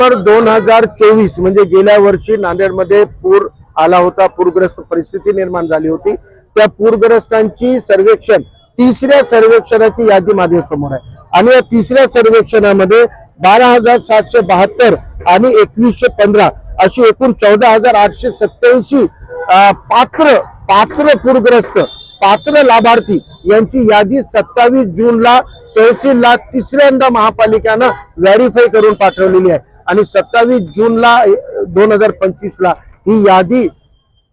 2024 म्हणजे गेल्या वर्षी नांदेडमध्ये पूर आला होता, पूरग्रस्त परिस्थिती निर्माण झाली होती। त्या पूरग्रस्तांची सर्वेक्षण तिसऱ्या सर्वेक्षणाची यादी माझ्या समोर आहे आणि या तिसऱ्या सर्वेक्षणामध्ये 12,772 आणि 2,115 अशी एकूण 14,887 पात्र पूरग्रस्त पात्र लाभार्थी यांची यादी 27 जूनला तहसीलला तिसऱ्यांदा महापालिकेनं व्हेरीफाय करून पाठवलेली आहे आणि 27 जूनला 2025 ला ही यादी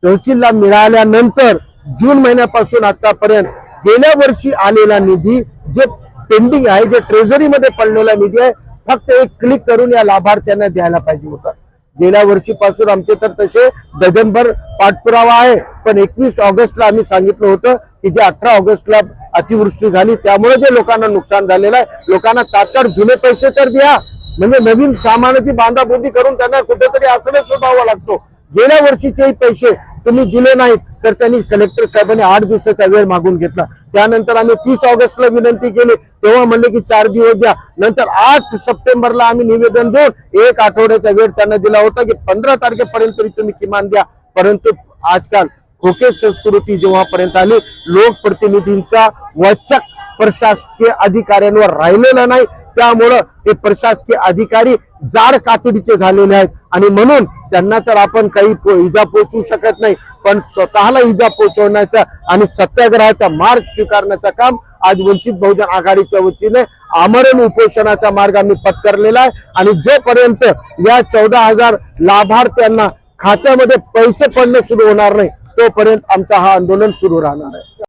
तहसीलला मिळाल्यानंतर जून महिन्यापासून आतापर्यंत गेल्या वर्षी आलेला निधी जे पेंडिंग आहे, जे ट्रेझरी मध्ये पडलेला निधी आहे, फक्त एक क्लिक करून या लाभार्थ्यांना द्यायला पाहिजे होता। गेल्या वर्षीपासून आमचे तर तसे डझनभर पाठपुरावा आहे, पण 21 ऑगस्टला आम्ही सांगितलं होतं की जे 18 ऑगस्टला अतिवृष्टी झाली त्यामुळे जे लोकांना नुकसान झालेलं आहे, लोकांना तात्काळ जुने पैसे तर द्या, म्हणजे नवीन सामानाची बांधाबोधी करून त्यांना कुठेतरी आश्रय शोधावा लागतो। गेल्या वर्षीचे पैसे तुम्ही दिले नाहीत तर त्यांनी कलेक्टर साहेबांनी 8 दिवसाचा वेळ मागून घेतला। त्यानंतर आम्ही 30 ऑगस्टला विनंती केली, तेव्हा म्हणले की 4 दिवस द्या। नंतर 8 सप्टेंबरला आम्ही निवेदन देऊन 1 आठवड्याचा वेळ त्यांना दिला होता की 15 तारखेपर्यंत तुम्ही किमान द्या, परंतु आजकाल खोके संस्कृती जेव्हापर्यंत आली, लोकप्रतिनिधींचा वचक प्रशासकीय अधिकाऱ्यांवर राहिलेला नाही, त्यामुळे हे प्रशासकीय अधिकारी जाड कातडीचे झालेले आहेत आणि म्हणून त्यांना तर आपण काही इजा पोहोचवू शकत नाही, पण स्वतःला इजा पोहोचवण्याचा आणि सत्याग्रहाचा मार्ग स्वीकारण्याचं काम आज वंचित बहुजन आघाडीच्या वतीने आमरण उपोषणाचा मार्ग आम्ही पत्करलेला आहे आणि जोपर्यंत या 14,000 लाभार्थ्यांना खात्यामध्ये पैसे पडणं सुरू होणार नाही तोपर्यंत आमचा हा आंदोलन सुरू राहणार आहे।